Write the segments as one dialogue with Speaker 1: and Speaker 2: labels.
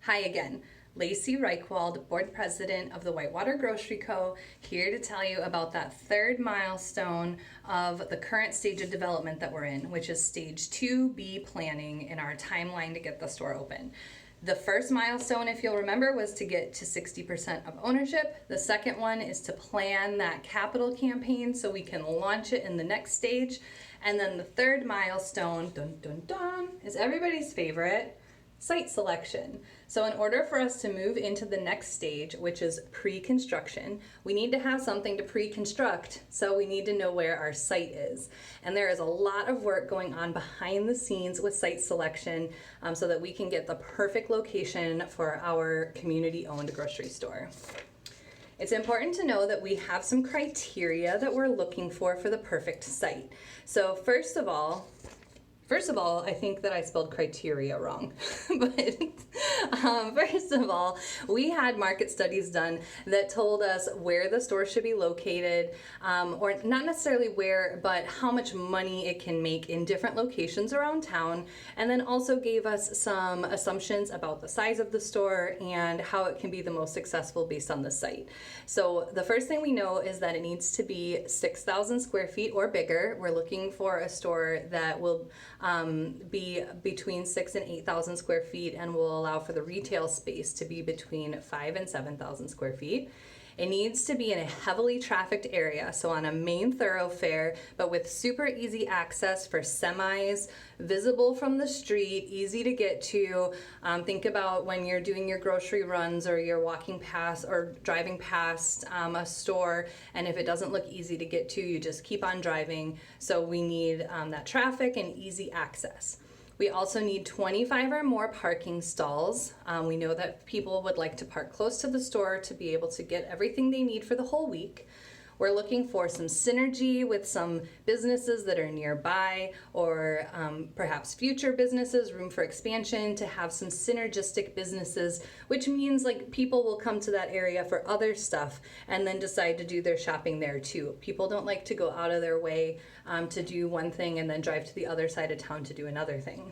Speaker 1: Hi again, Lacey Reichwald, Board President of the Whitewater Grocery Co, here to tell you about that third milestone of the current stage of development that we're in, which is stage 2B planning in our timeline to get the store open. The first milestone, if you'll remember, was to get to 60% of ownership. The second one is to plan that capital campaign so we can launch it in the next stage. And then the third milestone, dun dun dun, is everybody's favorite, site selection. So in order for us to move into the next stage, which is pre-construction, we need to have something to pre-construct, so we need to know where our site is. And there is a lot of work going on behind the scenes with site selection so that we can get the perfect location for our community-owned grocery store. It's important to know that we have some criteria that we're looking for the perfect site. So first of all, I think that I spelled criteria wrong, but first of all, we had market studies done that told us where the store should be located, or not necessarily where, but how much money it can make in different locations around town, and then also gave us some assumptions about the size of the store and how it can be the most successful based on the site. So the first thing we know is that it needs to be 6,000 square feet or bigger. We're looking for a store that will be between 6,000 and 8,000 square feet and will allow for the retail space to be between 5,000 and 7,000 square feet. It needs to be in a heavily trafficked area, so on a main thoroughfare, but with super easy access for semis, visible from the street, easy to get to. Think about when you're doing your grocery runs or you're walking past or driving past a store, and if it doesn't look easy to get to, you just keep on driving. So we need that traffic and easy access. We also need 25 or more parking stalls. We know that people would like to park close to the store to be able to get everything they need for the whole week. We're looking for some synergy with some businesses that are nearby or perhaps future businesses, room for expansion, to have some synergistic businesses, which means like people will come to that area for other stuff and then decide to do their shopping there too. People don't like to go out of their way to do one thing and then drive to the other side of town to do another thing.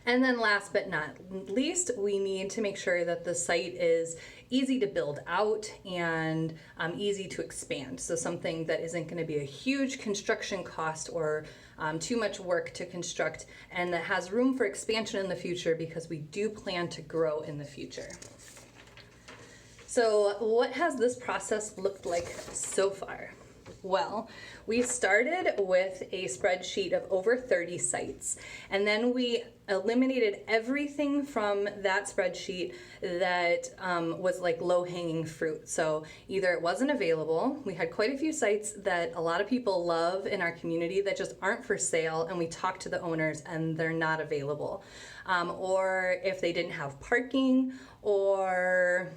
Speaker 1: And then last but not least, we need to make sure that the site is easy to build out and easy to expand. So something that isn't going to be a huge construction cost or too much work to construct, and that has room for expansion in the future because we do plan to grow in the future. So what has this process looked like so far? Well, we started with a spreadsheet of over 30 sites, and then we eliminated everything from that spreadsheet that was like low-hanging fruit. So either it wasn't available, we had quite a few sites that a lot of people love in our community that just aren't for sale, and we talked to the owners and they're not available. Or if they didn't have parking, or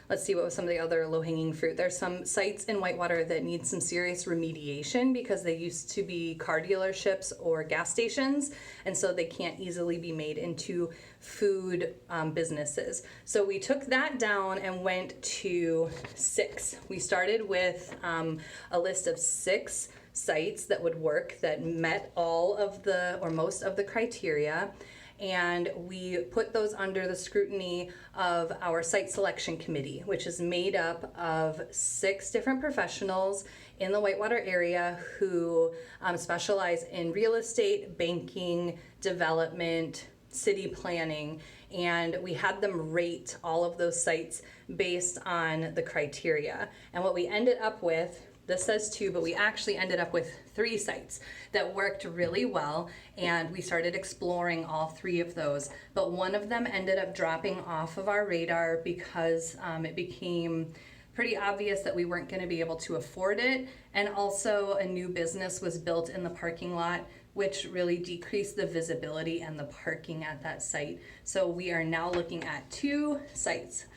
Speaker 1: let's see, what was some of the other low-hanging fruit? There's some sites in Whitewater that need some serious remediation because they used to be car dealerships or gas stations, and so they can't easily be made into food businesses. So we took that down and went to 6. We started with a list of 6 sites that would work, that met all of the, or most of the criteria. And we put those under the scrutiny of our site selection committee, which is made up of 6 different professionals in the Whitewater area who specialize in real estate, banking, development, city planning, and we had them rate all of those sites based on the criteria. And what we ended up with, this says 2, but we actually ended up with 3 sites that worked really well, and we started exploring all 3 of those. But one of them ended up dropping off of our radar because it became pretty obvious that we weren't going to be able to afford it, and also a new business was built in the parking lot, which really decreased the visibility and the parking at that site. So we are now looking at 2 sites,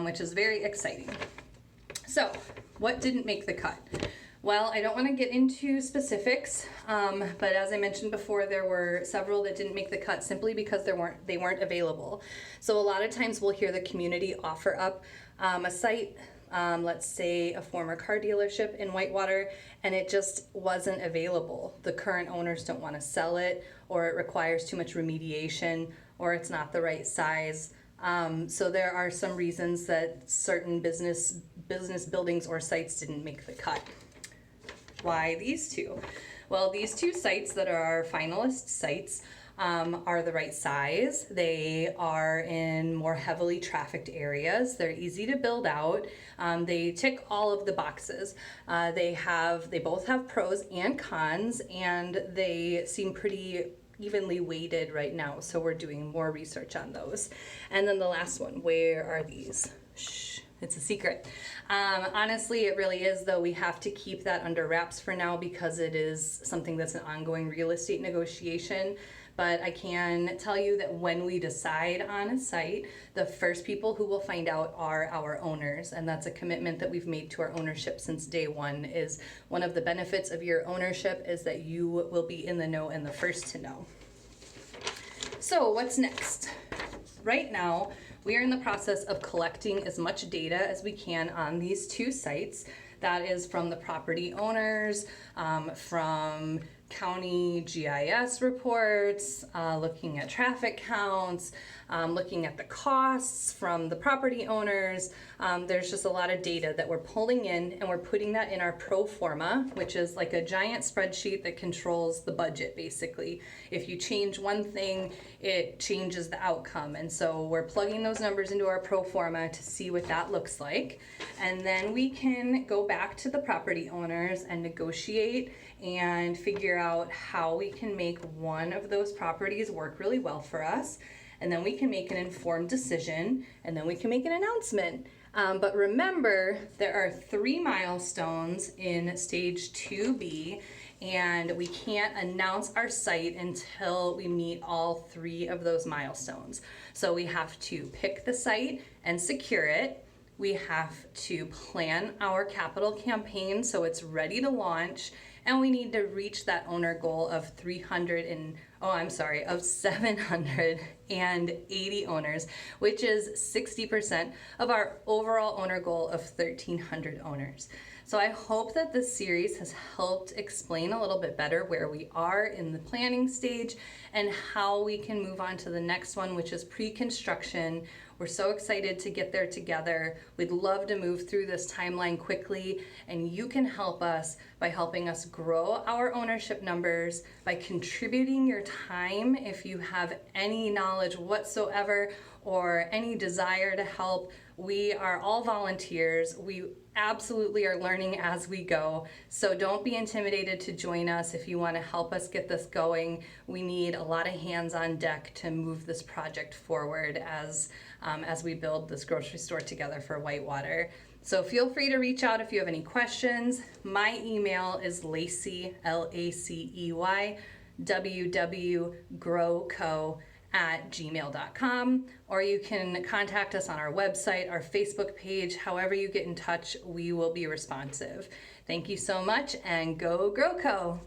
Speaker 1: which is very exciting. So, what didn't make the cut? Well, I don't want to get into specifics, but as I mentioned before, there were several that didn't make the cut simply because they weren't available. So a lot of times we'll hear the community offer up a site, let's say a former car dealership in Whitewater, and it just wasn't available. The current owners don't want to sell it, or it requires too much remediation, or it's not the right size. So there are some reasons that certain business buildings or sites didn't make the cut. Why these two? Well, these two sites that are our finalist sites are the right size. They are in more heavily trafficked areas. They're easy to build out. They tick all of the boxes. They both have pros and cons, and they seem pretty evenly weighted right now. So we're doing more research on those. And then the last one, where are these? Shh, it's a secret. Honestly, it really is, though. We have to keep that under wraps for now because it is something that's an ongoing real estate negotiation. But I can tell you that when we decide on a site, the first people who will find out are our owners. And that's a commitment that we've made to our ownership since day one. Is one of the benefits of your ownership is that you will be in the know and the first to know. So what's next? Right now, we are in the process of collecting as much data as we can on these two sites. That is from the property owners, from county GIS reports, looking at traffic counts, looking at the costs from the property owners. There's just a lot of data that we're pulling in, and we're putting that in our pro forma, which is like a giant spreadsheet that controls the budget, basically. If you change one thing, it changes the outcome. And so we're plugging those numbers into our pro forma to see what that looks like. And then we can go back to the property owners and negotiate and figure out how we can make one of those properties work really well for us. And then we can make an informed decision, and then we can make an announcement. But remember, there are 3 milestones in stage 2B, and we can't announce our site until we meet all 3 of those milestones. So we have to pick the site and secure it. We have to plan our capital campaign so it's ready to launch, and we need to reach that owner goal of 780 owners, which is 60% of our overall owner goal of 1,300 owners. So I hope that this series has helped explain a little bit better where we are in the planning stage and how we can move on to the next one, which is pre-construction. We're so excited to get there together. We'd love to move through this timeline quickly, and you can help us by helping us grow our ownership numbers, by contributing your time if you have any knowledge whatsoever or any desire to help. We are all volunteers. We absolutely are learning as we go. So don't be intimidated to join us if you want to help us get this going. We need a lot of hands on deck to move this project forward as we build this grocery store together for Whitewater. So feel free to reach out if you have any questions. My email is Lacey, Lacey, www.GroCo@gmail.com, or you can contact us on our website, our Facebook page. However you get in touch, we will be responsive. Thank you so much, and go GroCo!